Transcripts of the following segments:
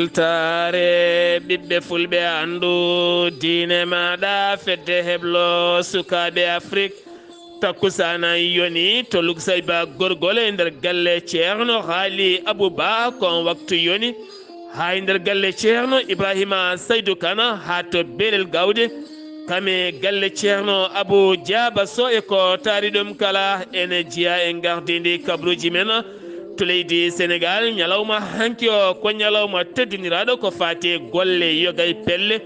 weltare ɓiɓɓe fulɓe andu diine maɗa fedde heblo sukaɓe afrique takkusana yoni to lugsayba gorgol e nder galle ceerno haali abouba kon waktu yoni ha e nder galle ceerno ibrahima saydou kana ha to belel gawde kame galle ceerno abou diaba so e ko taari ɗum kala ene jiya e gardidi kabruji men to leydi sénégal ñalawma hanki o ko ñalawma teddiniraɗo ko fate golle yogay pelle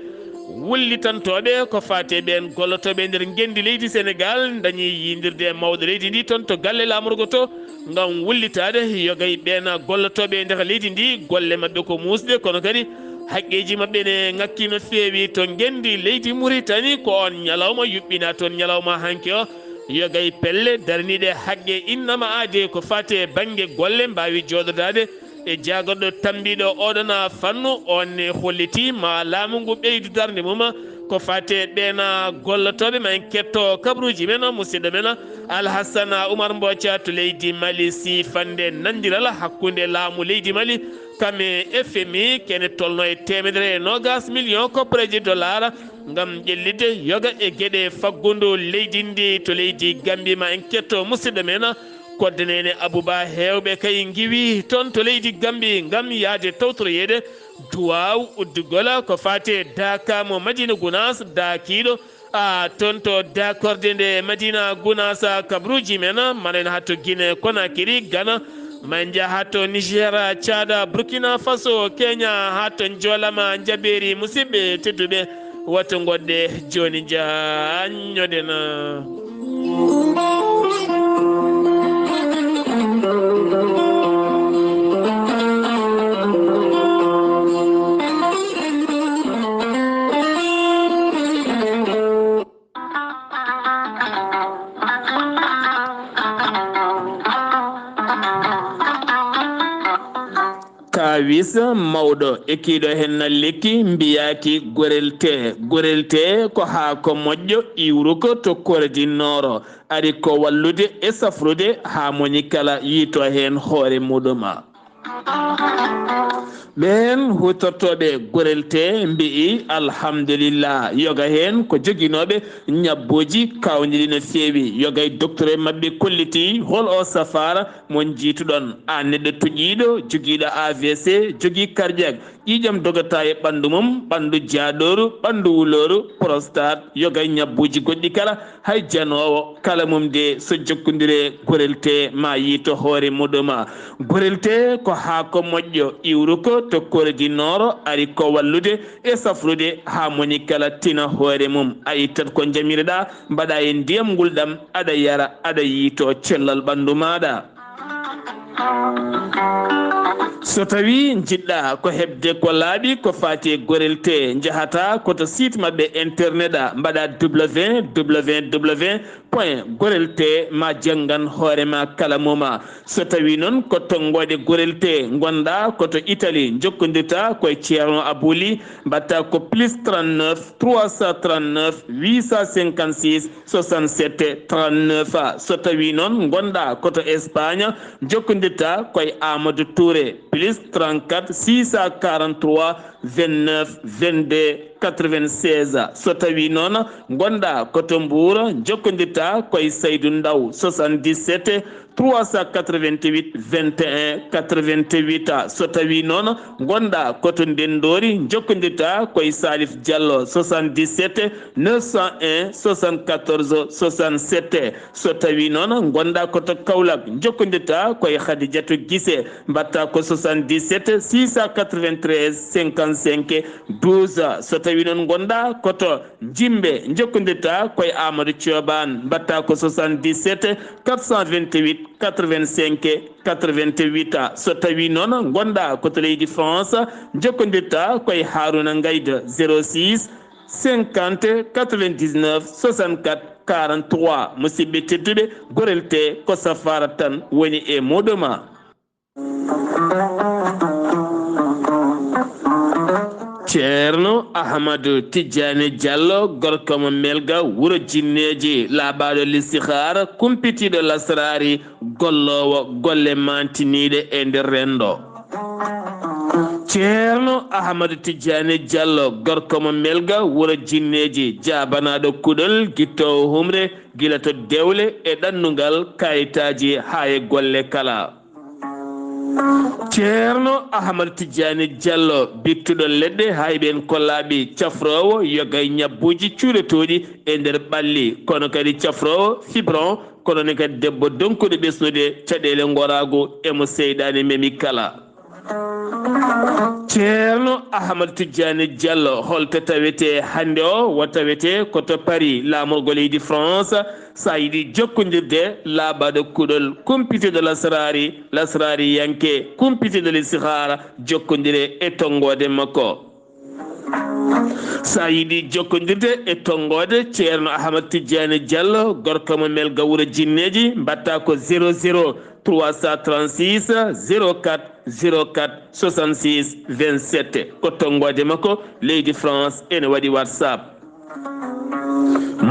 wullitantoɓe ko fate ɓen gollotoɓe nder gendi leydi sénégal dañi yindirde mawɗo leydi ndi toon to galle lamorgo to gam wullitade yogay ɓen gollotoɓe nder leydi ndi golle mabɓe ko musde kono kadi haqqeji mabɓe ne ngakki no feewi to gendi leydi Mauritanie ko on ñalawma yuɓɓina toon ñalawma hanki o yogay pelle darniɗe haqqe innama aade ko fate banggue golle mbawi joɗodade e jaagoɗɗo tambiɗo oɗona fannu onne holliti ma laamu ngu ɓeydu darde mum ko fate ɓena gollotoɓe ma en ketto kabruji men musidɗo men Alhassane Oumar Mbothia to leydi Mali si fande nandiral hakkude laamu leydi Mali kame FMI kene tolno e 120 millions koppareji dollar gam ƴellide yoga e gueɗe faggudu leydi ndi to leydi Gambie ma en ketto musidɗo men koddanene abouba hewɓe kay giwi toon to leydi Gambie gam yaade tawtoroyede duwaw uddugola ko fate Daka mo Madina Gounass dakiɗo toon to dakorde nde Madina Gounass kabruji men manen hatto Guinée Conakry Ghana man jaa hatto Niger Tchad Burkina Faso Kenya hatto jolama jaberi musidɓe tedduɓe watto godde joni jañoɗena kawis mawɗo ekkiɗo hen nalliki mbiyaki gorelte ko ha ko moƴƴo iwruko to koordinoro ari ko wallude e safrude ha moni kala yiito hen hoore muɗuma ɓen hutortoɓe gorelte mbi'i alhamdulillah yoga hen ko joguinoɓe ñabboji kawdiɗi no feewi yoga e docteur mabɓe kolliti hol o safara mon jiituɗon a neɗɗo tuƴiɗo joguiɗo AVC jogui cardiaque ƴiƴam dogata e ɓandu mum ɓandu jaaɗoru ɓandu wuloru prostate yoga e ñabbuji goɗɗi kala hay janowo kala mum de so jokkodire gorelte ma yiito hoore muɗuma gorelte ko ha ko moƴƴo iwruko to koordinoro ari ko wallude e safrude ha moni kala tina hoore mum a ittat ko jamireɗa mbaɗa e ndiyam ngulɗam aɗa yara aɗa yiito cellal ɓandu maɗa so tawi jiɗɗa ko hebde ko laaɓi ko fati gorelte jahata koto site mabɓe internet mbaɗa www.gorelte ma janggan hoorema kala muma so tawi noon ko tongoɗe gorelte gonɗa koto Italie jokkodirta koye ceerno Abouli mbatta ko plus 39 339 856 67 39 so tawi noon gonɗa koto Espagne jokkodirta koye Amadou Touré plus 34 643 29 22 96 so tawi noon gonɗa koto Mbour jokkodirta koye Saydou Ndaw 77 388 21 88 so tawi noon gonɗa koto Ndendori jokkodirta koye Salif Diallo 77 901 74 67 so tawi noon gonɗa koto Kaolack jokkodirta koye Khadidiatou Guissé mbatta ko 77 693 55 12 so tawi noon gonɗa koto Jimbe jokkodirta koye Amadou Thioban mbatta ko 77 428 85 88 so tawi noon gonɗa koto leydi France jokkodirta koye Harouna Ngayda 06 50 99 64 43 musidɓe tedduɓe gorelte ko safara tan woni e muɗuma ceerno Ahmadou Tidiane Diallo gorko mo melga wuro jinneji laaɓaɗo listihara kumpitiɗo lasrari gollowo golle mantiniɗe e nder rendo ceerno ahmadou tidiane diallo gorko mo melga wuro jinneji jabanaɗo kuɗol guittowo humre gila to dewle e ɗannungal kayitaji ha e golle kala. ceerno ahmadou tidiane diallo bittuɗo leɗɗe hayɓen kollaɓi cafrowo yogay ñabbuji cuuretoɗi e nder ɓalli kono kadi cafrowo fibron kono ne kadi debbo donkuɗo ɓesnude caɗele gorago emo seyɗani memi kala. ceerno ahmadou tidiane diallo holto tawete hande o wo tawete koto paris lamorgo leydi france sa yiiɗi jokkodirde laaɓaɗo kuɗol kumpitiɗo lasrari yanke kumpitiɗo listihara jokkodire e tongode makko. sa yiiɗi jokkodirde e tongode ceerno ahmadou tidiane diallo gorko mo melga wuuro jinneji mbatta ko 00 336 04 04 66 27 ko tongode makko leydi france ene waɗi whatsapp.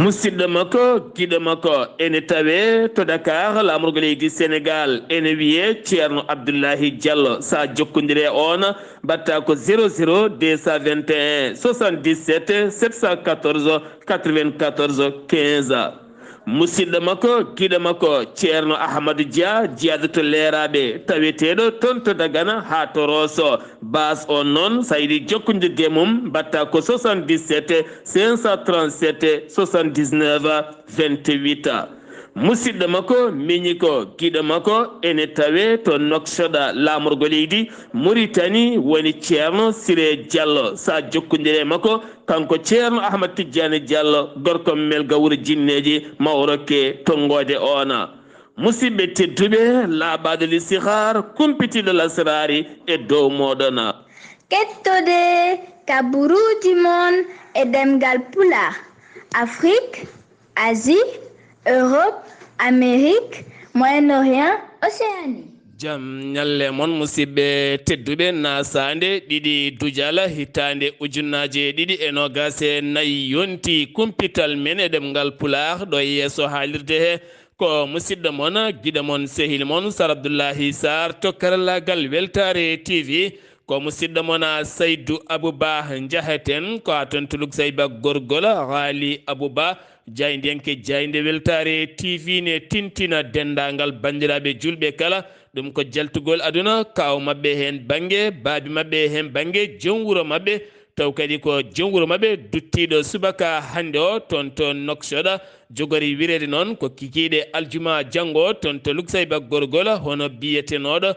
musidɗo makko giɗo makko ene tawe to dakar lamorgo leydi sénégal ene wiye ceerno abdoullahi diallo sa jokkodire on mbatta ko 00 221 77 714 94 15. musidɗo makko giɗo makko ceerno ahmadou dia jeyaɗo to leeraɓe taweteɗo toon to dagana ha to rosso base on noon sa yiiɗi jokkodirde mum mbatta ko 77 537 79 28. musidɗo makko miñi ko giɗo makko ene tawe to noksoɗa lamorgo leydi mauritanie woni ceerno siré diallo sa jokkodire makko kanko ceerno ahmadou tidiane diallo gorko melga wuuro jinneji mawrokke tongode ona. musidɓe tedduɓe laaɓaɗo listihar kumpitiɗo lasrari e dow moɗon. kettode kaburuji mon e demgal pula afrique asie Europe, Amérique, Moyen-Orient, Océanie. jam ñalle mon musidɓe tedduɓe nasande ɗiɗi dujala hitande ujunnaje ɗiɗi e nogase nayyi yonti kumpital men e ɗemgal pular ɗo yeeso haalirde he ko musidɗo mon guiɗo mon sehil mon sar abdoullahi sar to karallagal weltare tv ko musidɗo mon saydou abouba jaheten ko ton tuluk sayba gorgol haali abouba jaydenke jayde weltare tv ne tintina dendagal bandiraɓe julɓe kala ɗum ko jaltugol aduna kaw mabɓe hen banggue baabi mabɓe hen banggue joom wuuro mabɓe taw kadi ko joom wuuro mabɓe duttiɗo subaka hande o toon to noksoɗa jogori wirede noon ko kikiɗe aljuma janggo toon to luksayba gorgol hono biyetenoɗo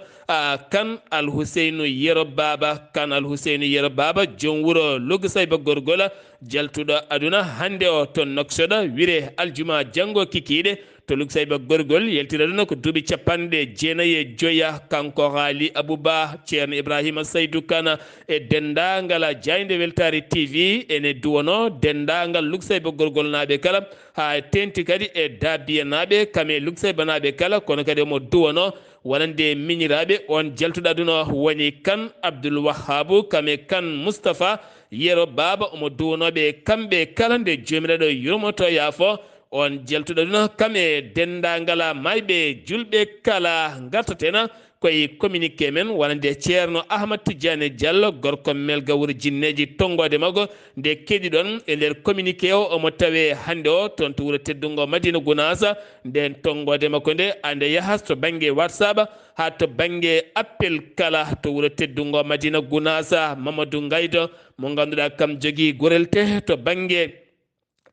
kan alhuseynu yero baba kan alhuseynu yero baba joom wuuro lugsayba gorgol jaltuɗo aduna hande o to noksoɗa wire aljuma janggo kikiɗe to luksayba gorgol yaltira ɗum ko duuɓi capanɗe jeenayyi e joya kanko haali abouba ceerno ibrahima saydou kana e dendagal jayde weltare tv ene duwono dendagal luksayba gorgol naɓe kala ha tenti kadi e dabiya naɓe kame luksayba naɓe kala kono kadi omo duwono wonande miñiraɓe on jaltuɗo aduna woni kan abdoul wahabou kame kan moustapha yero baba omo duwonoɓe kamɓe kala nde jomiraɗo yurmoto yaafo on jaltuɗo ɗum kam e dendagala mayɓe julɓe kala gartatena koye communiqué men wonande ceerno ahmad tidiane diallo gorko melga wuuro jinneji tongode maggo nde keeɗi ɗon e nder communiqué o omo tawe hande o toon to wuuro teddungo madina gounasa nden tongode makko nde ande yahas to banggue whatsapp ha to banggue appel kala to wuuro teddungo madina gounasa mamadou gaydo mo ganduɗa kam jogui gorel te to banggue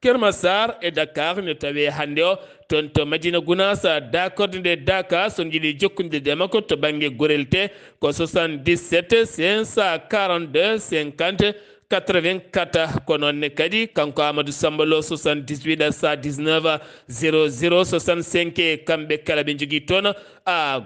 Kermassar e Dakar ne tawe hande o toon to Madina Gounasa d'accord nde Dakar so jiiɗi jokkodirde makko to banggue gorel te ko 77 542 50 84 ko noonne kadi kanko Amadou Samba Lo 78 119 00 65 kamɓe kala ɓe jogui toon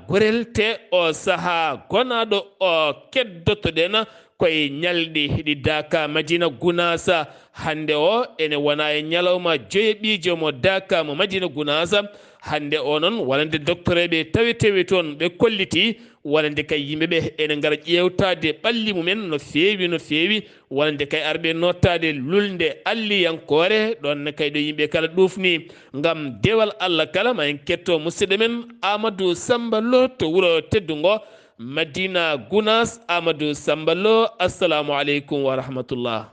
gorel te o saaha gonaɗo o keddotoɗen koye ñalɗi ɗi Daka Madina Gounasa hande o ene wona e ñalawma joyeɓijo mo Daka mo Madina Gounasa hande o noon wonande doctoreɓe tawetewe toon ɓe kolliti wonande kay yimɓeɓe ene gara ƴewtade ɓalli mumen no fewi wonande kay arɓe nottade lulde alliyankore ɗonne kay ɗo yimɓe kala ɗufni gam dewal Allah kala ma en ketto musidɗo men Amadou Samba Lo to wuuro teddugo Madina Gounass Amadou Sambalo assalamu aleykum wa rahmatullah.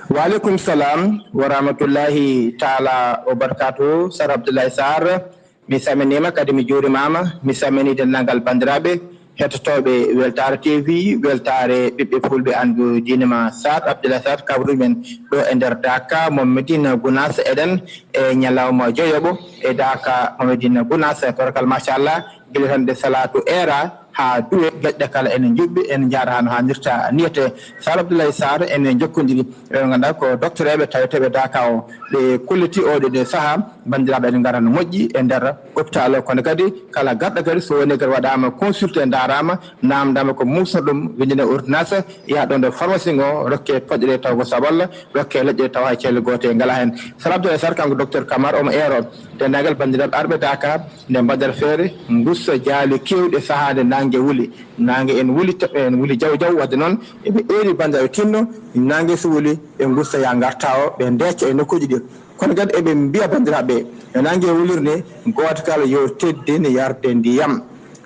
Wa alaikum salam wa rahmatullahi ta'ala wa barakatuh. Sar Abdoulaye Sarr mi saminima kadi mi juurimama mi samini dennangal bandiraɓe hettotoɓe Weltare TV weltare ɓiɓɓe fulɓe andu dinema Sar Abdoulaye Sarr kabru men ɗo e nder Daka mo Medina Gounass eɗen e ñalawma joyoɓo e Daka mo Medina Gounass torakal machallah guila tan de salatu era ha duwe leɗɗe kala ene juɓɓi ene jaara hano hannirta niyete Sar Abdoulaye Sarr ene jokkodiri ɓe ganduɗa ko docteur eɓe taweteɓe Daka o ɓe kulliti oɗo de saaha bandiraɓe ene gara no moƴƴi e nder hôpital kono kadi kala garɗo kadi so woni kadi waɗama consulté darama namdama ko musa ɗum windine ordonnance ya ɗon ɗo pharmacie o rokke poƴƴere taw ko saballa rokke leƴƴe taw hay celle gote ngala hen Sar Abdoulaye Sarr kanko docteur Camara omo eero dendagal bandiraɓe arɓe Daka nde mbaɗata feere gussa jaali kewɗe sahade nangue wuli nangue en wuli toɓɓe en wuli jaw jaw wadde noon eɓe eeri bandiraɓe tinno nangue so wuli ɓe gussa ya garta o ɓe decca e nokkuji ɗi kono kadi eɓe mbiya bandiraɓe e nangue wulirde goto kala yo teddini yarde ndiyam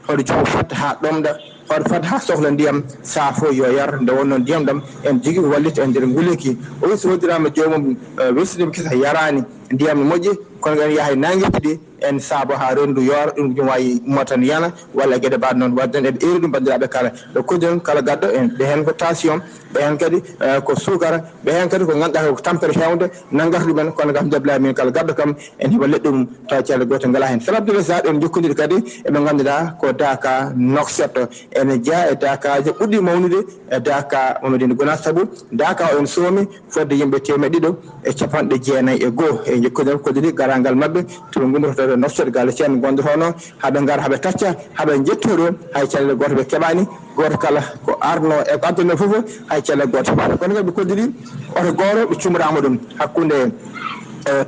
hoɗo jogo fatta ha ɗomɗa hoɗo fatta ha sohla ndiyam saa fo yo yar nde wonno ndiyam ɗam en jogui ko wallita e nder nguleki o so woddirama jomum wesidima kisa yarani ndiyam ne moƴƴi kono kadi yahay nangueji ɗi en saabo ha rendu yoora ɗum jom wawi ummotan yana walla gueɗe mbaɗe noon wadde noon eɓe eri ɗum bandiraɓe kala ɗo koddi noon kala gadɗo en ɓe hen ko tension ɓe hen kadi ko sukara ɓe hen kadi ko ganduɗa ko tampere hewde nanggata ɗumen kono kam jaɓɓilani min kala gadɗo kam en heeɓa leɗɗe mum taw celle gote ngala hen Sar Abdoulaye Sarr en jokkodiri kadi eɓe ganduɗa ko Daka Nouakchott ene jeeya e Dakaji ɓuɗɗi mawnude e Daka mo Medina Gounass saabu Daka o en soomi fodde yimɓe 1.9 e jokkodiri kodiri garangal mabɓe to gummototo Nouakchott galle ceerno gonɗo toon haɓe gara haɓe tacca haɓe jettoɗo hay celle goto ɓe keɓani goto kala ko arno e ko adduna foof hay celle goto kono kadi ɓe koddiri oto goro ɓe cumrama ɗum hakkude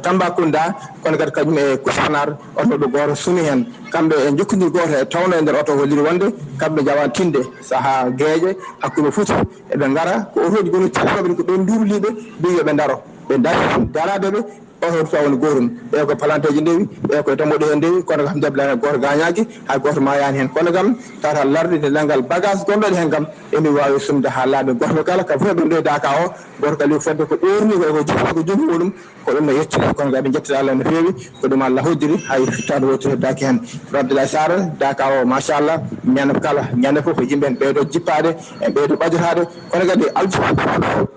Tambacounda kono kadi kañum e Koussanar oto ɗo goto sumi hen kamɓe e jokkodiri goto e tawno e nder oto holliri wonde kamɓe jawan tinde saaha gueeƴe hakkude foti eɓe gara ko otoji goni calloɓe ko ɗon duuliɓe mbi yoɓe daro ɓe dari daradeɓe oto taw woni gotum ɓe ko palanteji ndewi ɓe koye dammoɗe hen ndewi kono kam jaɓɓilani goto gañaki hay goto mayani hen kono kam tawata larde dendagal bagage gonɗon hen kam emi wawi sumde ha laaɓe goto kala ka fof ɓe ɗo Daka o goto kala fodde ko ɗorni ko jogi muɗum ko ɗum no yettini kono kadi jettata Allah no fewi ko ɗum Allah hoddiri hay fittade wotto heddaki hen Abdoulaye Sarr Daka o machallah ñande kala ñande foof ko yimɓe en ɓeydo jippade e ɓeydo ɓajotade kono kadi alfa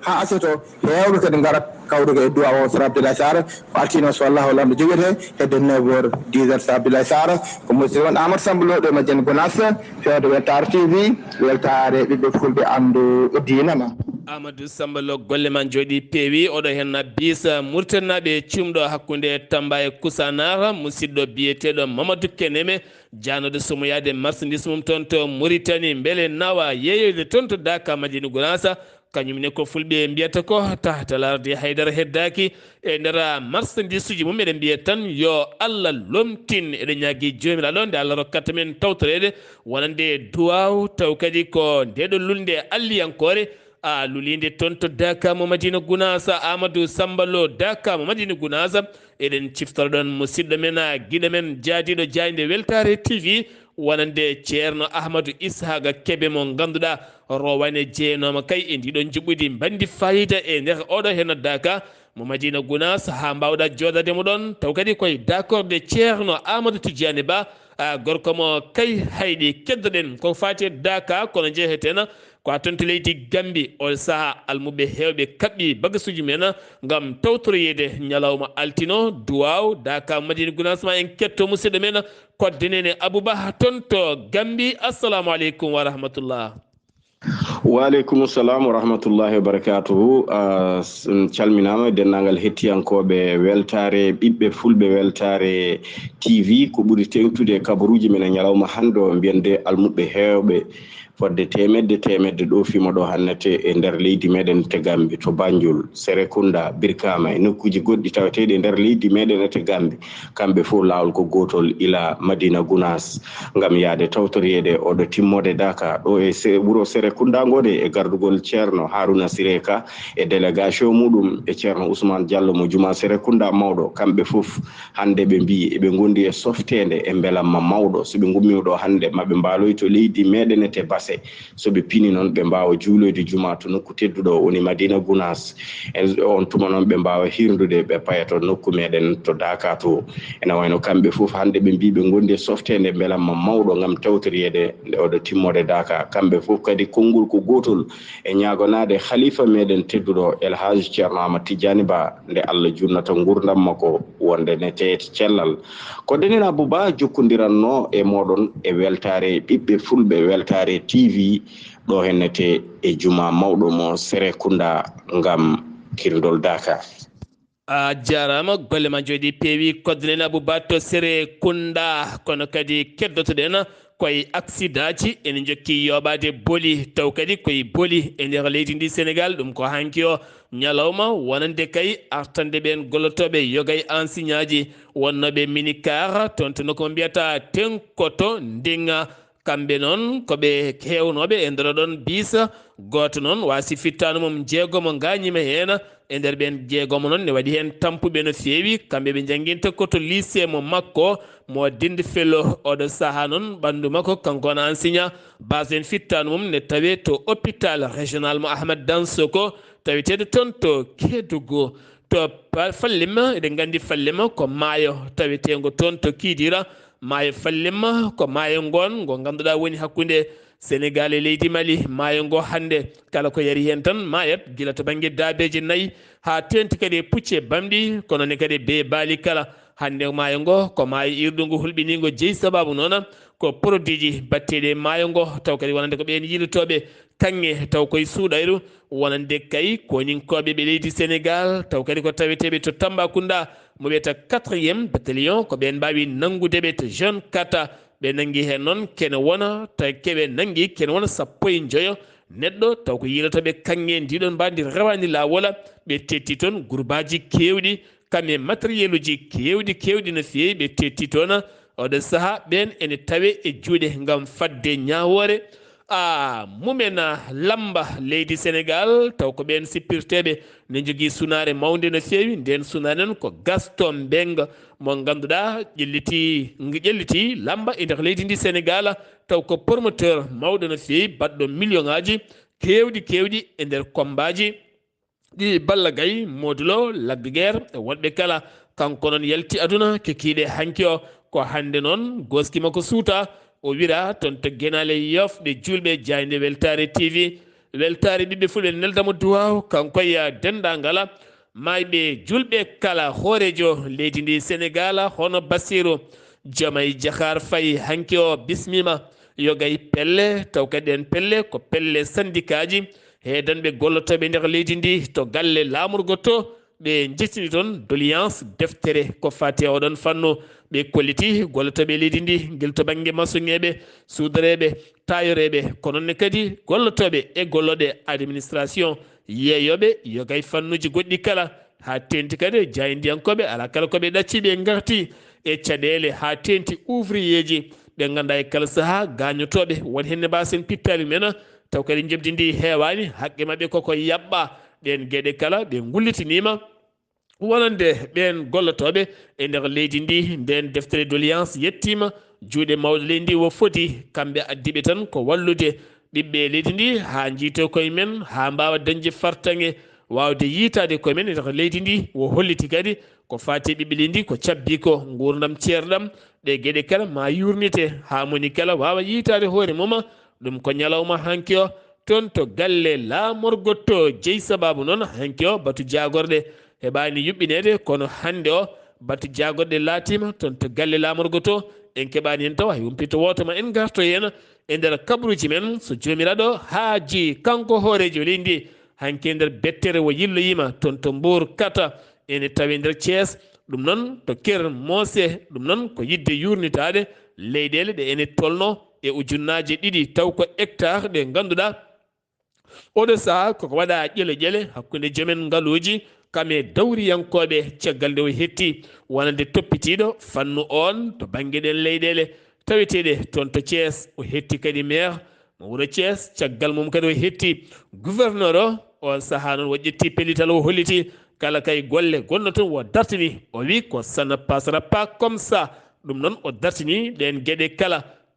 ha aseto hewɓe kadi garat kawrugo e duwa o Sar Abdoulaye Sarr ko altino so Allah lamɗo joguete hedde 9h 10h Sar Abdoulaye Sarr ko musidɗo won Amadou Sambalo ɗo Madina Gounass fewde Weltare TV weltare ɓiɓɓe fulɓe andu dinama Amadou Sambalo golle man jooɗi peewi oɗo hen bisa murtannaɓe cumɗo hakkude Tamba e Koussanar musidɗo biyeteɗo Mamadou Keneme janoɗo somoyade marchandise mum toon to Mauritanie beele nawa yeeyoyde toon to Daka Madina Gounass kañumne ko fulɓe mbiyata ko tahta larde haydara heddaki e nder marchandise uji mum eɗen mbiya tan yo Allah lomtin eɗen ñaagui jomiraɗo nde Allah rokkata men tawtorede wonande duwaw taw kadi ko ndeɗo lulde alliyankore a lulinde toon to Daka mo Madina Gounass Amadou Sambalo Daka mo Madina Gounass eɗen ciftora ɗon musidɗo men guiɗo men jaadiɗo jayde Weltare TV wonande ceerno Ahmadou Ishaga Kebe mo ganduɗa rowane jeenoma kay e ndiɗon juɓɓudi bandi fayida e nder oɗo hen Daka mo Madina Gounass ha mbawɗa jodademo ɗon taw kadi koye d'accord ceerno Amadou Tidiane Ba gorko mo kay hayɗi keddoɗen ko fati Daka kono jeeheten ko ton to leydi Gambie o saaha almuɓe hewɓe kaɓɓi bagasuji men gam tawtoroyede ñalawma altino duwaw Daka Madina Gounass ma en ketto musidɗo men koddenene Abouba ton to Gambie assalamu aleykum wa rahmatullah. Wa aleykum salam wa rahmatullahi wa barakatuhu calminama dennagal hettiyankoɓe weltare ɓiɓɓe fulɓe Weltare TV ko ɓuuri tengtude kabaruji men e ñalawma hande o mbiyande almuɓe hewɓe fodde temedde ɗo fima ɗo hannete e nder leydi meɗen te Gambie to Banjul Serekunda Birkama e nokkuji goɗɗi taweteɗe nder leydi meɗen te Gambie kamɓe fof lawol ko gotol ila Madina Gounass ngam yaade tawtoriyede oɗo timmode Dakar ɗo e wuro Serekunda ngode e gardugol ceerno Haruna Sireka e délégation muɗum e ceerno Ousmane Diallo mo juma Serekunda mawɗo kamɓe fof hande ɓe mbi eɓe gondi e softede e belamma mawɗo so ɓe gummi ɗo hande maɓe mbaloy to leydi meɗen te Basse so ɓe pini noon ɓe mbawa juuloyde juma to nokku tedduɗo woni Madina Gounass on tuma noon ɓe mbawa hirdude ɓe paya to nokku meɗen to Dakar to ene wayno kamɓe fof hande ɓe mbi ɓe gondi e softede belamma mawɗo gam tawtoriyede nde oɗo timmode Dakar kamɓe fof kadi konngol ko gotol e ñagonade khalifa meɗen tedduɗo El Hadji Ceerno Ahmad Tidiani Ba nde Allah jurnata gurdam makko wonde ne teyete cellal ko denen Abouba jokkodiranno e moɗon e weltare ɓiɓɓe fulɓe weltare TV ɗo hennete e juma mawɗo mo Serekunda ngam kirndol Dakar. a jarama golle ma jooɗi peewi koddenen Abouba to Serekunda kono kadi keddotoɗen koye accident ji ene jokki yoɓade booli taw kadi koye booli e nder leydi ndi Sénégal ɗum ko hanki o ñalawma wonande kay artande ɓen gollotoɓe yogay enseigne aji wonnoɓe minicar toon to nokko mbiyata tenkoto ndinga kamɓe noon koɓe hewnoɓe e nder ɗon biisa goto noon wasi fittano mum jeegomo gañima hen e nder ɓen jeegomo noon ne waɗi hen tampuɓe no fewi kamɓe ɓe jangguinta koto lycée mo makko mo dinde fello oɗo saaha noon ɓandu makko kanko on enseignant base en fittano mum ne tawe to hôpital régional mo Ahmad Dansoko taweteɗo toon to Kédougou to Fallima eɗen gandi Fallima ko maayo tawetego toon to Kidira maayo Fallima ko maayo ngon ngo ganduɗa woni hakkude Sénégal e leydi Mali maayo ngo hande kala ko yari hen tan mayat guila to banggue daabeji nayyi ha tenti kadi e pucce bamɗi kono ne kadi be baali kala hande maayo ngo ko maayo irdu ngu hulɓinigo jeeyi sababu noon ko produit ji batteɗi e maayo ngo taw kadi wonande ko ɓen yilotoɓe kanŋe taw koye suuɗayru wonande kay koninkoɓe ɓe leydi Sénégal taw kadi ko taweteɓe to Tambacounda mo wiyata 4e bataillon ko ɓen mbawi nanggudeɓe to jeune kata ɓe nangui hen noon kene wona taw keɓe nangui kene wona 15 neɗɗo taw ko yilotoɓe kanŋe ndiɗon mbadi rewani lawola ɓe tetti toon groupe aji kewɗi kamɓe matériel uji kewɗi no fewi ɓe tetti toon oɗo saaha ɓen ene tawe e juuɗe gam fadde ñawore mumen lamba leydi Sénégal taw ko ɓen sippirteɓe ne jogui sunare mawde no fewi nden sunare noon ko Gaston Mbengue mo ganduɗa ƴelliti lamba e nder leydi ndi Sénégal taw ko promoteur mawɗo no fewi baɗɗo million ngaji kewɗi e nder kombaji ɗi Balla Gaye modulo Lac de Guerre e wonɓe kala kanko noon yalti aduna kekiɗe hanki o ko hande noon goskima ko suuta o wira toon to Guénale Yofde julɓe jayde weltare TV weltare ɓiɓɓe fulɓe neldamo duwaw kankoye dendagal mayɓe julɓe kala hoorejo leydi ndi Sénégal hono Bassirou Diomaye Diakhar Faye hanki o bismima yogay pelle taw kadi en pelle ko pelle syndicat ji heedanɓe gollotoɓe nder leydi ndi to galle lamurgo to ɓe jettini toon doléance deftere ko fati oɗon fannu ɓe kolliti gollotoɓe leydi ndi guel to banggue maçonŋeɓe suudareɓe tayoreɓe ko nonne kadi gollotoɓe e golloɗe administration yeeyoɓe yogay fannuji goɗɗi kala ha tenti kadi jaydiyankoɓe ala kala koɓe ɗacciɓe garti e caɗele ha tenti ouvrier ji ɓe ganduɗa e kala saaha gañotoɓe won henne mbasen pittali men taw kadi jebdi ndi heewani haqqe mabɓe koko yaɓɓa ɗen gueɗe kala ɓe gullitinima wonande ɓen gollotoɓe e nder leydi ndi nden deftere doléance yettima juuɗe mawɗo leydi ndi wo foti kamɓe addiɓe tan ko wallude ɓiɓɓe leydi ndi ha jiito koye men ha mbawa dañde fartaŋe wawde yiitade koye men e nder leydi ndi wo holliti kadi ko fati ɓiɓɓe leydi ndi ko cabbi ko gurdam ceerɗam ɗe gueɗe kala ma yurnite ha moni kala wawa yiitade hoore mum ɗum ko ñalawma hanki o toon to galle laamorgo to jeeyi sababu noon hanki o batu jagorɗe heɓani yuɓɓinede kono hande o batu jagorɗe laatima toon to galle laamorgo to en keɓani hen taw hay humpito wotoma en garto hen e nder kabruji men so jomiraɗo haaji kanko hoorejo leydi ndi hanki e nder bettere wo yilloyima toon to Mbour kata ene tawi nder Thiés ɗum noon to Keur Mosé ɗum noon ko yidde yurnitade leyɗele ɗe ene tolno e ujunnaje ɗiɗi taw ko hectare ɗe ganduɗa oɗo saaha koko waɗa ƴele hakkude joomen ngaaluji kame dawriyankoɓe caggal nde o hetti wonande toppitiɗo fannu on to banggue ɗen leyɗele taweteɗe toon to Thiès o hetti kadi maire mo wuuro Thiès caggal mum kadi o hetti gouverneur o on saaha noon o ƴetti pellital o holliti kala kay golle gonno toon o dartini o wi ko ça ne passera pas comme ça ɗum noon o dartini ɗen gueɗe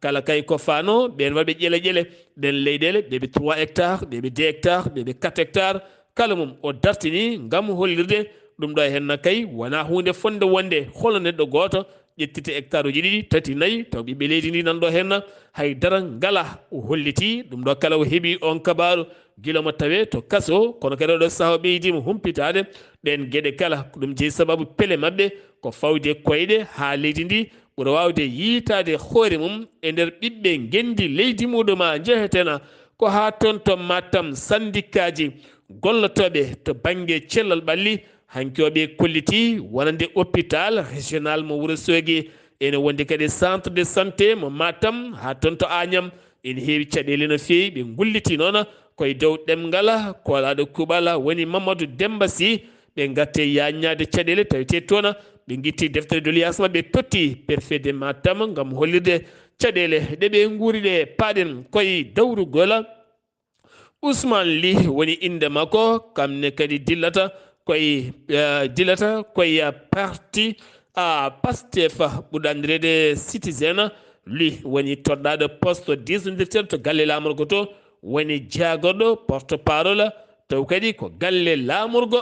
kala kay ko fano ɓen waɗɓe ƴele ɗen leyɗele ɗeɓe 3 hectares ɗeɓe 2 hectares ɗeɓe 4 hectares kala mum o dartini gam hollirde ɗum ɗo henna kay wona hunde fonde wonde holo neɗɗo goto ƴettite hectare uji ɗiɗi tati nayyi taw ɓiɓɓe leydi ndi nanɗo henna haydara ngala o holliti ɗum ɗo kala o heeɓi on kabaru gila mo tawe to kaso kono kadi oɗo saaha o ɓeydima humpitade ɗen gueɗe kala ko ɗum jeeyi sababu peele mabɓe ko fawde koyɗe ha leydi ndi ɓuura wawde yiitade hoore mum e nder ɓiɓɓe gendi leydi muɗuma jeehetena ko ha toon to Matam syndicat gollotoɓe to banggue cellal ɓalli hanki oɓe kolliti wonande hôpital régional mo Wourossogui ene wondi kadi centre de santé mo Matam ha toon to Agnam ene heewi caɗele no feewi ɓe gulliti noon koye dow ɗemgal kolaɗo kuuɓal woni Mamadou Demba Sy ɓe gatte yaññade caɗele tawete toon ɓe guitti deftere de liyas mabɓe totti préfet de Matam gam hollirde caɗele ɗeɓe guuri ɗe paaɗen koye dawrugol Ousmane Ly woni inde makko kamne kadi dillata koye parti Pastef ɓurɗo andirede Citizen Ly woni toɗɗaɗo poste 10 directeur to galle lamorgo to woni jagorɗo porte parole taw kadi ko galle lamorgo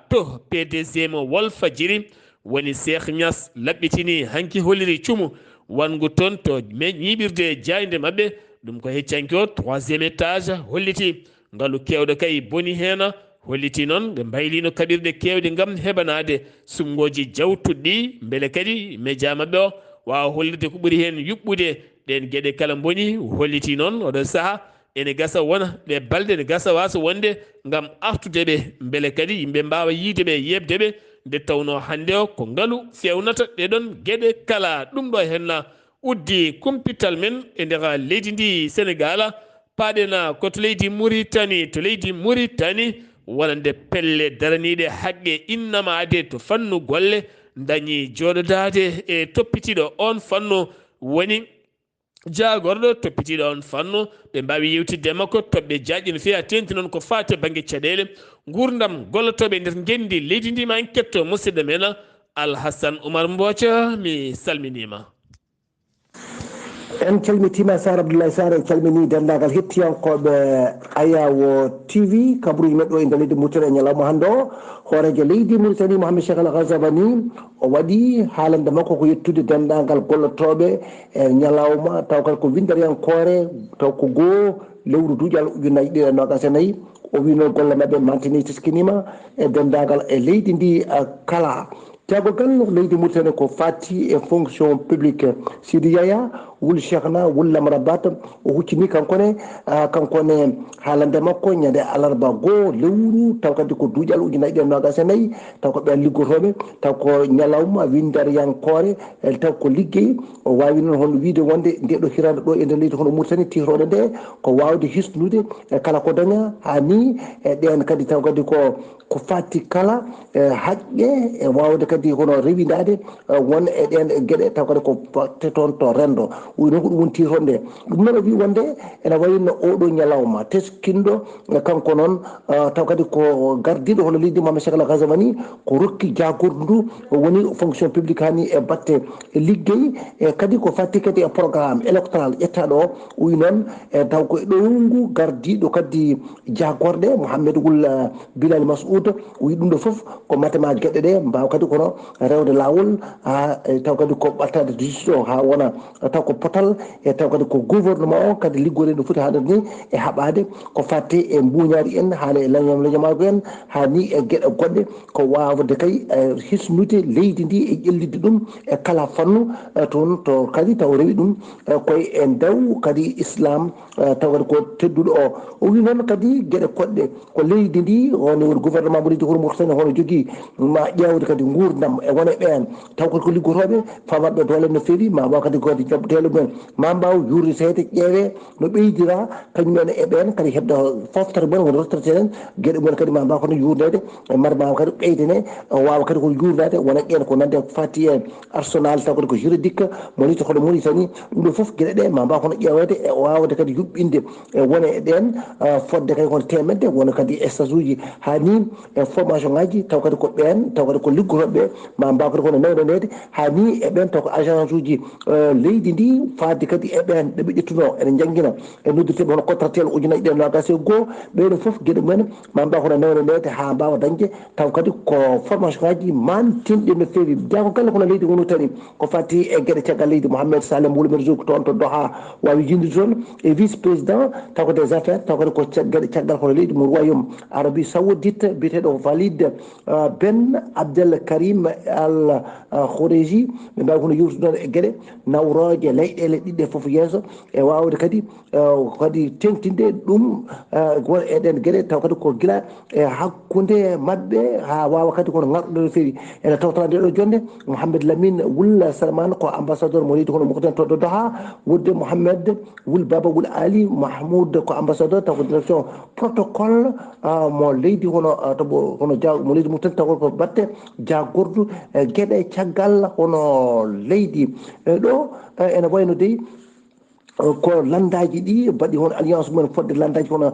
to PDG mo Walfadjri woni Cheikh Niass laɓɓitini hanki holliri cuumu wangu toon to ñiɓirde jayde mabɓe ɗum ko heccanki o 3e étage holliti ngaalu kewɗo kay boni hen holliti noon ɓe mbaylino kaɓirɗe kewɗe gam heɓanade sumgoji jawtuɗɗi beele kadi média mabɓe o wawa hollirde ko ɓuuri hen yuɓɓude ɗen gueɗe kala boni holliti noon oɗo saaha ene gasa wona ɗe balɗe ne gasa wasa wonde gam artudeɓe beele kadi yimɓe mbawa yiideɓe yebdeɓe nde tawno hande o ko ngaalu fewnata ɗeɗon gueɗe kala ɗum ɗo henna uddi kumpital men e nder leydi ndi Sénégal paɗena koto leydi Mauritanie wonande pelle daraniɗe haqqe innamade to fannu golle dañi joɗodade e toppitiɗo on fannu woni jagorɗo toppitiɗo on fannu ɓe mbawi yewtidde makko toɓɓe jaƴƴi no fewi a tenti noon ko fate banggue caɗele gurdam gollotoɓe nder gendi leydi ndi ma en ketto musidɗo men Alhassane Oumar Mbothio mi salminima. en calmitima Sar Abdoulaye Sarr en calmini dendagal hettiyankoɓe Ayawo TV kabaruji meɗɗo e nder leydi Mauritanie e ñalawma hande o hoorejo leydi Mauritanie Mohamed Cheikh Al Ghazabani o waɗi haalande makko ko yettude dendagal gollotoɓe e ñalawma taw kadi ko windariyankore taw ko goho lewru duuƴal ujunnaje ɗiɗi e nogas e nayyi o wi noon golle mabɓe mantini teskinima e dendagal e leydi ndi kala jagogal leydi Mauritanie ko fati e fonction publique Sidi Yaya wul Cheikhna wul Lamrabat o huccini kankone haalande makko ñande alarba goo lewru taw kadi ko duuƴal ujunnaje ɗiɗi e nogas e nayyi taw ko ɓen liggotoɓe taw ko ñalawma windariyankore taw ko liggey o wawi noon hono wiide wonde ndeɗo hirande ɗo e nder leydi hono Mauritanie tihroɗe nde ko wawde hisnude kala ko daña ha ni e ɗen kadi taw kadi ko fatti kala haqqe e wawde kadi hono rewidade won e ɗen gueɗe taw kadi ko batte toon to rendo wi noon ko ɗum woni tirtoɗe nde ɗum noon o wi wonde ene wayno oɗo ñalawma teskinɗo kanko noon taw kadi ko gardiɗo hono leydi Mohamed Cheikh Al Ghazabani ko rokki jagordu ndu woni fonction publique hani e batte liggey e kadi ko fatti kadi e programme électoral ƴettaɗo o wi noon taw ko ɗowngu gardiɗo kadi jagorɗe Mouhamed Wul Bilal Masoud o wi ɗum ɗo foof ko matema gueɗe ɗe mbawa kadi kono rewde lawol ha taw kadi ko ɓattade justice o ha wona taw ko potal e taw kadi ko gouvernement o kadi liggode no foti haɗata ni e haɓade ko fatte e mbuñari en haala e leñamago en ha ni e gueɗe goɗɗe ko wawde kay hisnude leydi ndi e ƴellidde ɗum e kala fannu toon to kadi taw rewi ɗum koye e ndew kadi islam taw kadi ko tedduɗo o wi noon kadi gueɗe koɗɗe ko leydi ndi woni gouvernement ma ɓuridi hono Mauritanie hono jogii ma ƴeewde kadi nguurdam e wona ɓeen taw ko liggotooɓe famaɓe doole no feewi ma mbaw kadi kadi jaɓɓoteele mumen ma mbaw yuriteede ƴeewee no ɓeydira kañumen e ɓeen kadi heɓde foftere mumen woni retraité en geɗe mumen kadi ma mbaw kadi yurnede mbar ma kadi ɓeydene wawa kadi ko yurnade wona ƴeen ko nande fati e arsenal taw kadi ko juridique monito kono Mauritanie ɗum ɗo fof gueɗe ɗe ma mbaw kono ƴeewede e wawde kadi yuɓɓinde wona e ɗen fodde kadi kono temedde wona kadi stage uji ha ni e formation ngaji taw kadi ko ɓen taw kadi ko liggotoɓeɓe ma mbaw kadi kono nawdanede ha ni e ɓen taw ko agence uji leydi ndi fadde kadi e ɓen ɗeɓe ƴettuno ene jangguina e noddirteɓe hono contractuel ujunaji ɗe nogas e goho ɓeɗo foof gueɗe mumen ma mbaw kono nawdanede ha mbawa dañde taw kadi ko formation ngaji mantinɗi no feewi jeya ko galle kono leydi wonu tani ko fati e gueɗe caggal leydi Mouhamed Salem Woulimata Jogo toon to Doha wawi yindude toon e vice président taw ko des affaires taw kadi ko gueɗe caggal kono leydi mo royaume Arabie Saoudite biyeteɗo Valide Ben Abdel Karim Al Khoureji ɓe mbawi kono yewtude noon e gueɗe nawroje leyɗele ɗiɗɗe foof yeeso e wawde kadi kadi tengtinde ɗum won eɗen gueɗe taw kadi ko guila e hakkude mabɓe ha wawa kadi kono garɗude no feewi ene tawtana nde ɗo jonde Mouhamed Lamine Woul Salman ko ambassadeur mo leydi kono Mauritanie to Doha wodde Mouhamed Woul Baba Woul Ali Mahmoud ko ambassadeur taw ko direction protocole mo leydi hono tobo hono mo leydi Mauritanie taw ko batte jagordu gueɗe caggal hono leydi ɗo ene wayno dey ko landaji ɗi mbaɗi hono alliance mumen fodde landaji hono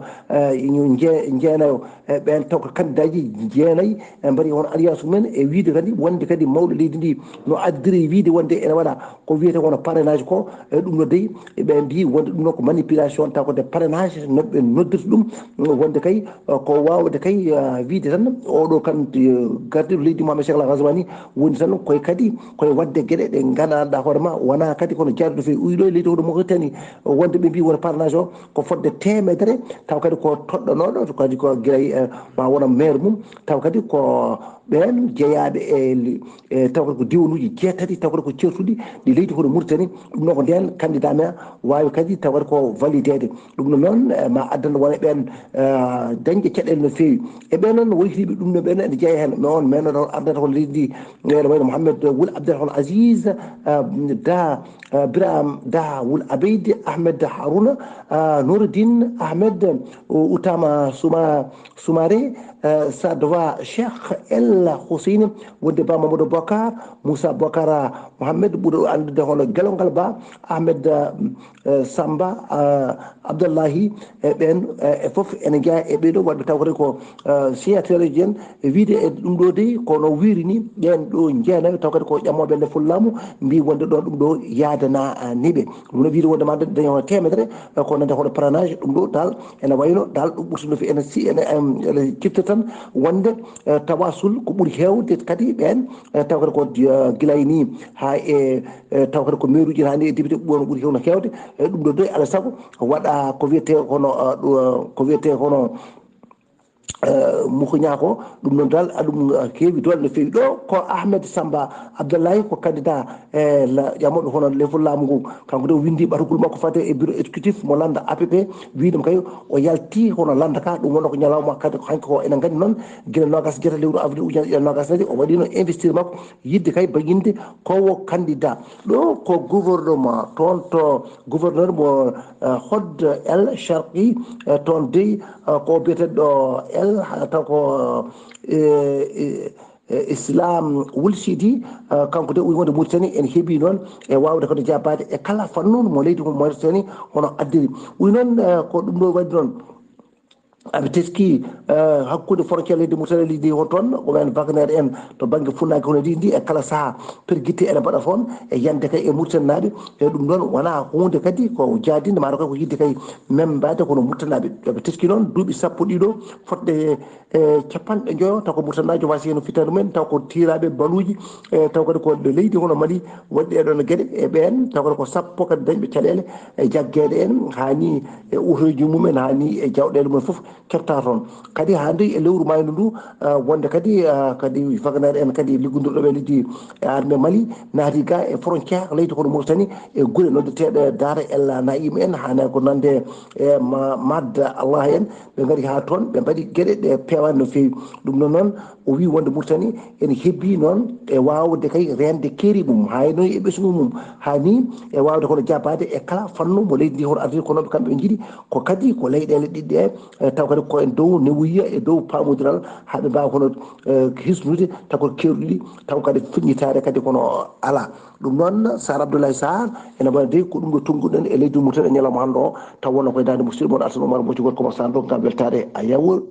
jeenayo ɓen taw ko candidat ji jeenayyi mbaɗi hono alliance mumen e wiide kadi wonde kadi mawɗo leydi ndi no addiri wiide wonde ene waɗa ko wiyete hono parrainage ko ɗum no dey ɓe mbi wonde ɗum noon ko manipulation taw kode parrainage noɓe noddirta ɗum wonde kay ko wawde kay wiide tan oɗo kan gardiɗo leydi Mouhamed Cheikh Ghazouani woni tan koye kadi koye wadde gueɗe ɗe gandanɗa hoorema wona kadi kono jardude fewi uyɗo e leydi hono Mauritanie wonde ɓe mbi wona parrainage o ko fodde temedere taw kadi ko toɗɗonoɗo kadi ko guilay ma wona maire mum taw kadi ko ɓen jeeyaɓe e taw kadi ko diwanuji jeetati taw kadi ko certuɗi ɗi leydi hono Mauritanie ɗum noon ko nden candidat me wawi kadi taw kadi ko validede ɗum noon ma addana wona ɓen dañde caɗele no fewi e ɓen noon woytiɓe ɗum no ɓen ene jeeya hen mais on mais noon ardata kono leydi ndi ene wayno Mouhamed Woul Abdelrahmane Aziz da Biraham Da Woul Abeid Ahmed Harouna Noureddine Ahmed Outama Soumaré Sadwa Cheikh El Hussein wonde Ba Mamadou Bokar Moussa Bokar Mohamed ɓuuri andude hono Gelongal Ba Ahmed Samba Abdullahi ɓen e foof ene jeeya e ɓeɗo waɗɓe taw kadi ko signataire ji en wiide e ɗum ɗo dey kono wiiri ni ɓen ɗo jeenayo taw kadi ko ƴammoɓe nde fullamu mbi wonde ɗon ɗum ɗo yaadana niɓe ɗum no wiide wonde ma dañi hono temedere ko nande hono parrainage ɗum ɗo dal ene wayno dal ɗum ɓurti no fewi ene cifta tan wonde tawasul ko ɓuuri hewde kadi ɓen taw kadi ko guilay ni ha e taw kadi ko maire uji hani e député ɓuuri ɓuuri hewno hewde ɗum ɗo doy alaa saago waɗa ko wiyete hono Moukhounia ko ɗum noon dal aɗum keewi dole no fewi ɗo ko Ahmed Samba Abdoulaye ko candidat e ƴamoɗo hono lefol laamu ngu kanko de windi ɓatogol makko fate e bureau exécutif mo landa APP wiidemo kay o yalti hono landa ka ɗum wonno ko ñalawma kadi hanki ko enen gandi noon guila nogas jeeta lewru avril ujunere ɗiɗi nogas nadi o waɗino investir makko yidde kay bañinde kowo candidat ɗo ko gouvernement toon to gouverneur mo Hod El Sharqi toon dey ko biyeteɗo El taw ko Islam Woul Sidi kanko de wonde Mauritanie en heeɓi noon e wawde kadi jabbade e kala fannu mo leydi mo Mauritanie hono addiri wi noon ko ɗum ɗo waɗi noon aɓe teski hakkude frontiére leydi Mauritanie leydi hon toon ko wayen Wagner en to banggue funnaki hono ndi e kala saaha perguitte ene mbaɗa toon e yande kay e Mauritanie naaɓe e ɗum ɗon wona hunde kadi ko jadinde mataw kay ko yidde kay membade kono Mauritanie naaɓe eɓe teski noon duuɓi sappo ɗiɗo fodde capanɗe joyo taw ko Mauritanie najo wasi hen fittade mumen taw ko tiraɓe baluji taw kadi ko leydi hono Mali waɗi ɗeɗon gueɗe e ɓen taw kadi ko sappo kadi dañɓe caɗele e jaggueɗe en hani e utoji mumen hani e jawɗele mumen foof kefta toon kadi hande e lewru mayno ndu wonde kadi kadi faganare en kadi liggodurɗoɓe leydi armé Mali naati ga e frontiére leydi kono Mauritanie e guure noddeteɗe Dara El Naim en hana ko nande e madda Allah en ɓe gari ha toon ɓe mbaɗi gueɗe ɗe pewani no fewi ɗum noon o wi wonde Mauritanie ene hebbi noon e wawde kay rende keeri mum hayno e ɓesgu mum hani e wawde kono jabbade e kala fannu mo leydi ndi hoto ardi ko noɓe kamɓe jiiɗi ko kadi ko leyɗele ɗiɗɗe taw kadi ko en dow newuya e dow pamodiral haɓe mbawa kono hisnude taw koto keruɗiɗi taw kadi fuññitade kadi kono ala ɗum noon Sar Abdoulaye Sarr ene waɗi ko ɗum ɗo tongguɗen e leydi Mauritanie e ñalawma hande o taw wonno koye dande musidɗo moon Alassane Oumar Mbodji goto commençant ɗo gam weltade a yawo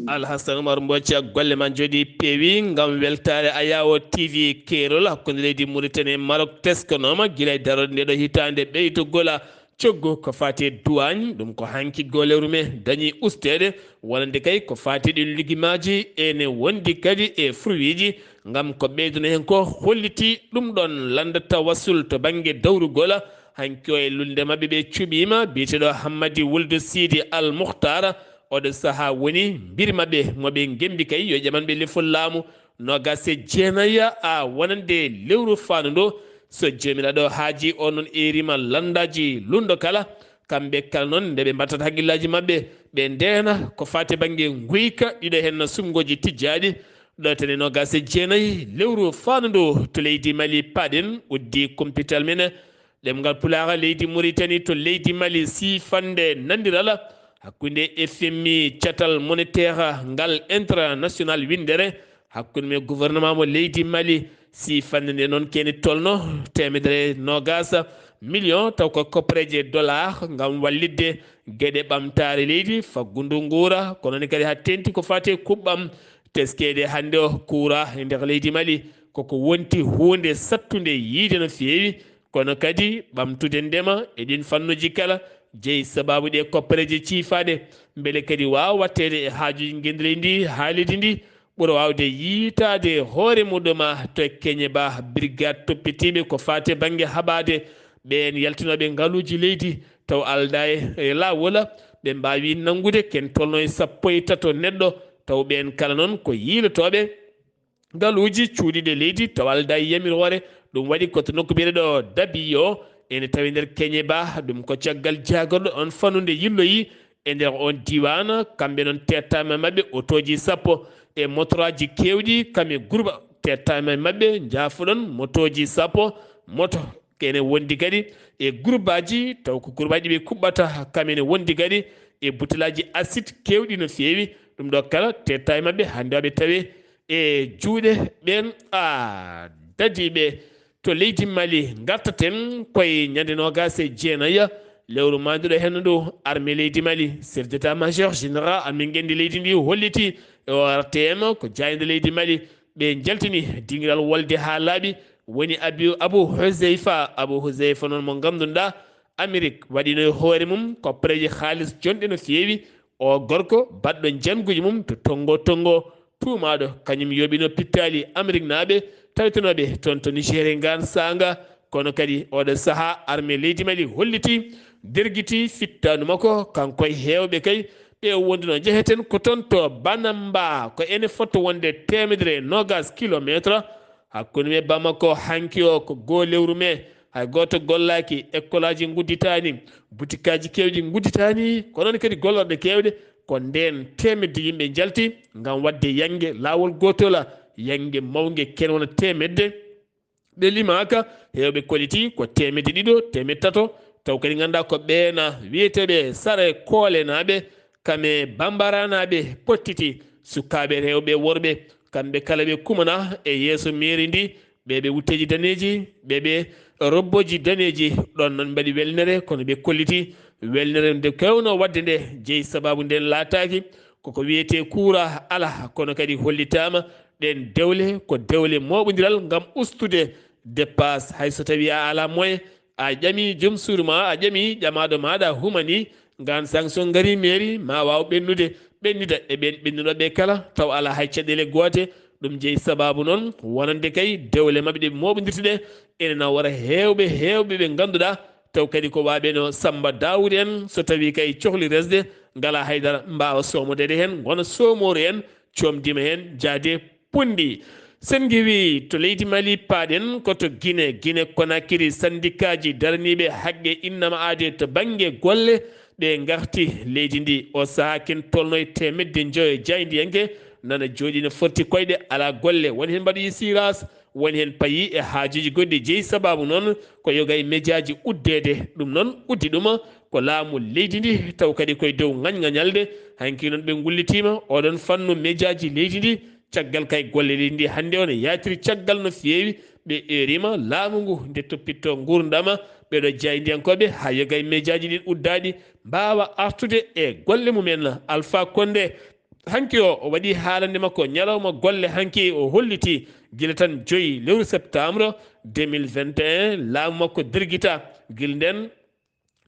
Alhassane Oumar Mbodji golle man jooɗi peewi gam weltade a yawo TV kerol hakkude leydi Mauritanie e Maroc teskanoma guila e darode ndeɗo hitande ɓeytogola coggu ko fati douane ɗum ko hankigo lewru me dañi ustede wonande kay ko fati ɗin ligimaji ene wondi kadi e fruit ji gam ko ɓeyduno hen ko holliti ɗum ɗon landata wassul to banggue dawrugola hanki o e lulde mabɓe ɓe cuɓima biyeteɗo Hammadi Wuld Sidi Al Mouhtar oɗo saaha woni mbir mabɓe moɓe gembi kay yo ƴamanɓe lefol laamu nogas e jeenaya a wonande lewru fandu so jomiraɗo haaji o noon erima landaji lundo kala kamɓe kala noon nde ɓe mbattata haqqillaji mabɓe ɓe ndena ko fati banggue guyka ɗiɗo hen sumgoji tijjaɗi ɗo tene nogas e jeenayyi lewru fandu to leydi Mali paɗen uddi kumpital men ɗemgal Pulaar leydi Mauritanie to leydi Mali sifande nandirala hakkude FMI catal monétaire ngal international windere hakkude me gouvernement mo leydi Mali sifande nde noon keni tolno temedere nogas million taw ko koppareje dollar ngam wallidde gueɗe ɓamtare leydi faggudu nguura kono kadi ha tenti ko fate kuɓɓam teskede hande o kuura e nder leydi Mali koko wonti hunde sattude yiide no fewi kono kadi ɓamtude ndema e ɗin fannuji kala jeeyi sababu ɗe koppareje ciifade beele kadi wawa wattede e haajuji guendiri ndi haalidi ndi ɓuura wawde yiitade hoore muɗuma to Keñe Ba brigade toppitiɓe ko fate banggue haɓade ɓen yaltinoɓe ngaaluji leydi taw alda e lawola ɓe mbawi nangude ken tolno e 13 neɗɗo taw ɓen kala noon ko yiilotoɓe ngaaluji cuuɗiɗe leydi taw alda e yamirore ɗum waɗi koto nokku biyeɗo Dabiyo ene tawi nder Keñe Ba ɗum ko caggal jagorɗo on fannude yilloyi e nder on diwan kamɓe noon tettama mabɓe otoji 10 e motoraji kewɗi kamɓe groupe tettama mabɓe jaafuɗon motoji 10 moto kene wondi kadi e groupe aji taw ko groupe aji ɓe kuɓɓata kamene wondi kadi e butelaji acide kewɗi no fewi ɗum ɗo kala tettama mabɓe hande waɓe tawe e juuɗe ɓen a dadiɓe to leydi Mali gartaten koye ñande nogas e jeenaya lewru manduɗo hen ɗo armée leydi Mali chef d'état major général amin gendi leydi ndi holliti e RTM ko jayde leydi Mali ɓe jaltini dingiral wolde ha laaɓi woni Abou Huzaifa noon mo ganduɗa Amérique waɗino e hoore mum koppareji haalis jonɗe no fewi o gorko baɗɗo janguji mum to tongo tumaɗo kañum yoɓino pittali Amérique naaɓe tawtenoɓe toon to Nigéria ngan sanga kono kadi oɗo saaha armée leydi Mali holliti derguiti fittanu makko kanko e hewɓe kay ɓe wonduno jeheten ko toon to Banamba ko ene fotto wonde 120 kilométre hakkude me Bamako hanki o ko goo lewru me hay goto gollaki école aji gudditani boutique aji kewɗi gudditani kono noon kadi gollorɗe kewɗe ko nden temedde yimɓe jalti ngam wadde yangue lawol gotola yangue mawgue ken wona temedde ɓe limaka hewɓe koliti ko temedde ɗiɗo temedde tato taw kadi ganduɗa ko ɓeena wiyeteɓe Sare Koole naɓe kame Bambara naɓe pottiti sukaɓe rewɓe worɓe kamɓe kala ɓe kumana e yeeso mairie ndi ɓeɓe wutteji daneji ɓeɓe robboji daneji ɗon noon mbaɗi welnere kono ɓe kolliti welnere nde kewno wadde nde jeeyi sababu nden laataki koko wiyete kuura ala kono kadi hollitama ɗen dewle ko dewle moɓodiral gam ustude dépasse hayso tawi a ala moyen a ƴami joom suudu ma a ƴami ƴamaɗo maɗa humani gan sanction gari mairie ma waw ɓennida e ɓen ɓennuɗoɓe kala taw ala hay caɗele goote ɗum jeeyi sababu noon wonande kay dewle mabɓe ɗe moɓodirta ɗe ene nawora hewɓe ɓe ganduɗa taw kadi ko waɓeno Samba Daoud en so tawi kay cohli resde ngala haydara mbawa somodede hen wona somore en comdima hen jaade pundi sen giwi to leydi Mali paaɗen koto Guinée Conakry syndicat ji daraniɓe haqqe innama aade to banggue golle ɓe garti leydi ndi o saaha ken tolno e temedde joyo jaydiyanke nana jooɗi no forti koyɗe ala golle woni hen mbaɗoyi siras woni hen payi e haajuji goɗɗi jeeyi sababu noon ko yoga e médiaji uddede ɗum noon uddi ɗuma ko laamu leydi ndi taw kadi koye dow ŋañŋañalde hanki noon ɓe gullitima oɗon fannu médiaji leydi ndi caggal kay golle leydi ndi hannde o ne yatiri caggal no feewi ɓe erima laamu ngu nde toppitto gurdama ɓeɗo jaydiyankoɓe ha yoga e médiaji ɗin uddaɗi mbawa artude e golle mumen Alpha Condé hanki o waɗi haalande makko ñalawma golle hanki o holliti gila tan 5 lewru septembre 2021 laamu makko dirguita gila nden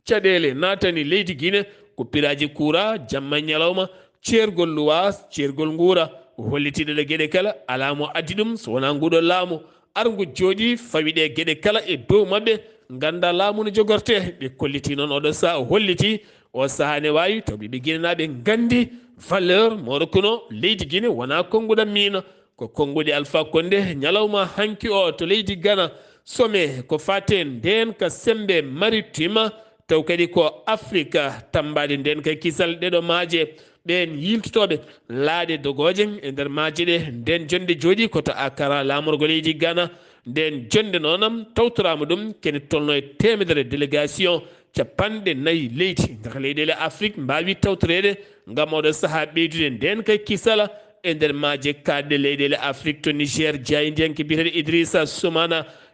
caɗele natani leydi Guinée ko piraji kuura jamma ñalawma ceergol luwas ceergol nguura o hollitiɗo ɗe gueɗe kala alamo addi ɗum so wona nguɗo laamu argu jooɗi fawi ɗe gueɗe kala e dow mabɓe ganda laamu no jogorte ɓe kolliti noon oɗo saaha o holliti o saaha ne wawi taw ɓeɓe guinenaɓe gandi valeur mawɗo kono leydi Guinée wona konnguɗam miino ko konnguɗi Alpha Condé ñalawma hanki o to leydi Ghana some ko fate nden ka sembe maritime taw kadi ko Afrique tambade nden kay kisal ɗeɗo maaje ɓen yiltotoɓe laaɗe dogoje e nder maaje ɗe nden jonde jooɗi koto Accra lamorgo leydi Ghana nden jonde noon tawtorama ɗum kene tolno e temedere délégation capanɗe 4 leydi nder leyɗele Afrique mbawi tawtorede ngam oɗo saaha ɓeydude nden kay kisala e nder maaje kaɗɗe leyɗele Afrique to Niger jaydiyanke biyeteɗo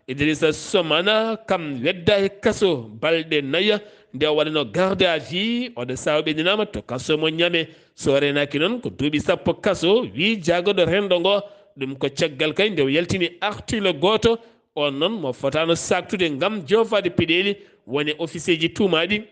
Idrissa Somana kam wedda e kaso balɗe 4 nde o waɗano garde à vue oɗo sawa ɓeydinama to kaso mo ñame so renaki noon ko duuɓi 10 kaso wi jagoɗo rendo ngo ɗum ko caggal kay nde o yaltini artile goto on noon mo fotano saktude ngam jofade peɗeli woni officier ji tumaɗi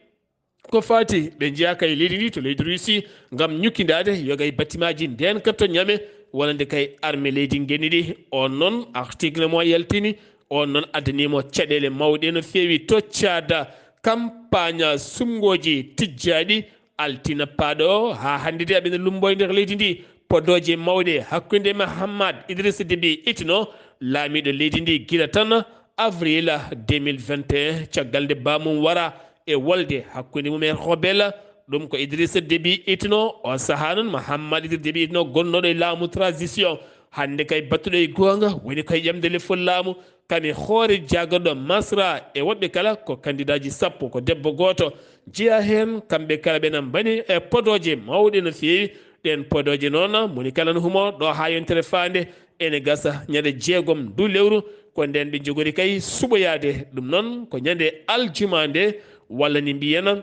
ko fati ɓe jeeya kay leydi ndi to leydi Russie ngam ñukkidade yoga e batimaji nden katto ñame wonande kay armée leydi ngenni ɗi on noon article mo yaltini on noon addanimo caɗele mawɗe no feewi to Tchad campagne sumgoji tijjaɗi altina paaɗo ha hande de aɓene lumboye nder leydi ndi podoje mawɗe hakkude Mahamad Idrissa Déby Itno laamiɗo leydi ndi gila tan avril 2021 caggal nde bamum wara e wolde hakkude mum e rebelle ɗum ko Idrissa Déby Itno o saaha noon Mahamad Idrissa Déby Itno gonnoɗo e laamu transition hande kay battuɗo e gonga woni koye ƴamde lefol laamu kane hoore jagoɗo Masra e woɓɓe kala ko candidat ji 10 ko debbo goto jeeya hen kamɓe kala ɓena mbani e podoje mawɗe no feewi ɗen podoje noon moni kala no humo ɗo ha yontere fande ene gasa ñande 6 ndu lewru ko nden ɓe jogori kay suɓoyade ɗum noon ko ñande aljuma nde walla ni mbiyana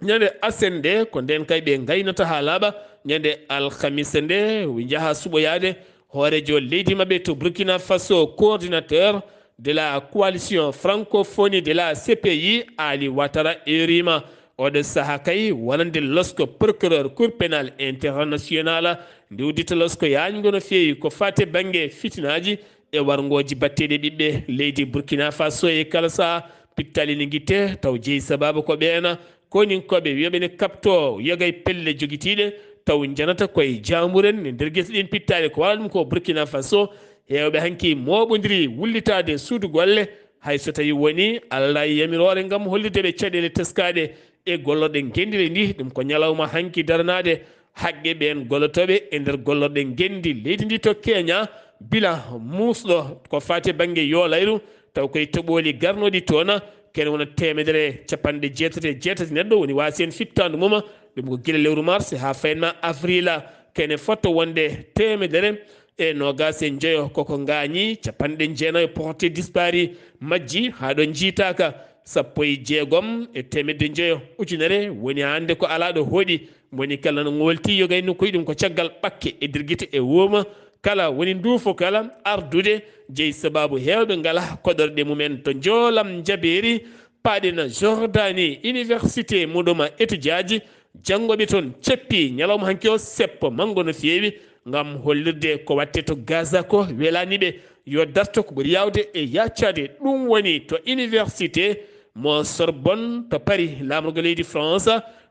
ñande asen nde ko nden kay ɓe gaynata ha laaɓa ñande alhamisa nde jaaha suɓoyade hoorejo leydi maɓɓe to Burkina Faso coordinateur de la coalition francophonie de la CPI Ali Ouattara erima oɗo saaha kay wonande losko procureur cour pénal international nde uddita losko yañgo no feewi ko fate banggue fitinaji e wargoji batteɗe ɓiɓɓe leydi Burkina Faso e kala saha pittalini guitte taw jeeyi sababu ko ɓeena koninkoɓe wiyaɓene kapto yogay pelle joguitiɗe taw janata koye jamuren e nder guese ɗin pittade ko wala ɗum ko Burkina Faso hewɓe hanki moɓodiri wullitade suudu golle hay so tawi woni Allah yamirore gam hollideɓe caɗele teskaɗe e gollorɗe gendire ndi ɗum ko ñalawma hanki daranade haqqe ɓen gollotoɓe e nder gollorɗe gendi leydi ndi to Kenya bilan musɗo ko fate banggue yolayru taw koye toɓoli garnoɗi toon kene wona 168 neɗɗo woni wasi hen fittandu mum ɗum ko guila lewru mars ha fayenma avril kene fotto wonde 125 koko gañi 19 porté dispari majji ha ɗo jiitaka 16 ujunere woni hande ko ala ɗo hooɗi woni kala no golti yogay nokkuy ɗum ko caggal ɓakke e dirguite e wooma kala woni nduufo kala ardude jeeyi sababu hewɓe ngala koɗorɗe mumen to joolam jabeeri paaɗena Jordanie université muɗuma étudiaji janngoɓe toon ceppi ñalawma hanki o seppo manggo no feewi ngam hollirde ko watte to Gaza ko welaniɓe yo darto ko ɓuri yawde e yaccade ɗum woni to université mo Sorbonne to Paris lamrugo leydi France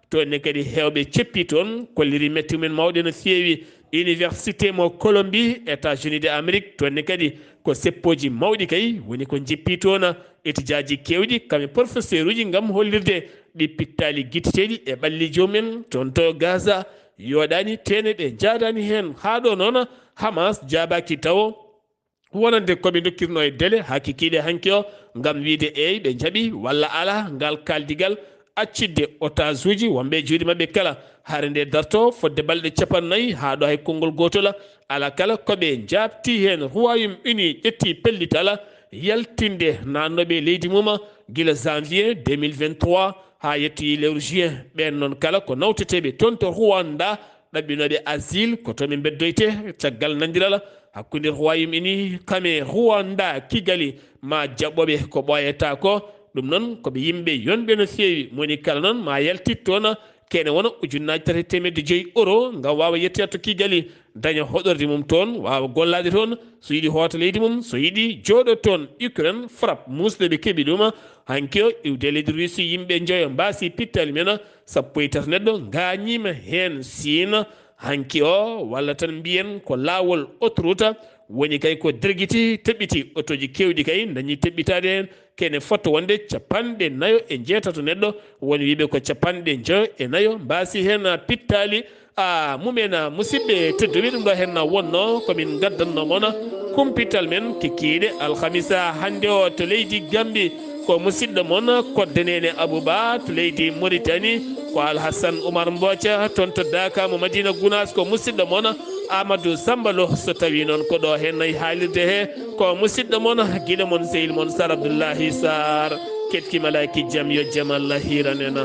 to ne kadi hewɓe ceppi toon kolliri metti men mawɗe no feewi université mo Colombie États-Unis d'Amérique to ne kadi ko seppoji mawɗi kay woni ko jippi toon étudiaji kewɗi kamɓe professeur uji gam hollirde ɗi pittali guitteteɗi e ɓalliji mumen toon to Gaza yoɗani teneɗe jadani hen ha ɗo noon Hamas jabaki taw wonande koɓe dokkirno e délai hakkikiɗe hanki o gam wiide eyi ɓe jaaɓi walla ala ngal kaldigal accidde otage uji wonɓe juuɗe mabɓe kala haare nde darto fodde balɗe 40 ha ɗo hay konngol gotol ala kala koɓe jabti hen Royaume Uni ƴetti pellital yaltinde nannoɓe leydi mum guila janvier 2023 ha yetti lewru juin ɓen noon kala ko nawteteɓe toon to Rwanda ɗaɓɓinoɓe asile ko toon ɓe beddoyte caggal nandiral hakkude Royaume Uni kame Rwanda Kigali ma jaɓɓoɓe ko ɓoyata ko ɗum noon koɓe yimɓe yonɓe no feewi moni kala noon ma yaltit toon kene wona ujunnaji 300 euro ngam wawa yettoyat to Kigali daña hoɗorde mum toon wawa gollade toon so yiiɗi hoota leydi mum so yiiɗi jooɗo toon Ukraine frappe musde ɓe keeɓi ɗum hanki o iwde leydi Russie yimɓe joyo mbasi pittali men 13 neɗɗo gañima hen Chine hanki o walla tan mbiyen ko lawol autoroute woni kay ko derguiti teɓɓiti otoji kewɗi kay dañi teɓɓitade hen kene fotto wonde 49 neɗɗo woni wiiɓe ko 54 mbasi hen pittali mumen musidɓe tedduɓe ɗum ɗo hen wonno komin gaddanno moon kumpital men kikkiɗe alhamisa hande o to leydi Gambie ko musidɗo moon koddanene Abouba to leydi Mauritanie ko Alhassane Oumar Mbothia toon to Dakar mo Madina Gounass ko musidɗo moon Amadou Sambalo so tawi noon ko ɗo hen haalirde he ko musidɗo moon guiɗo moon sehil moon Sar Abdoullahi Sar ketkimalaki jaam yo jaam Allah hiranena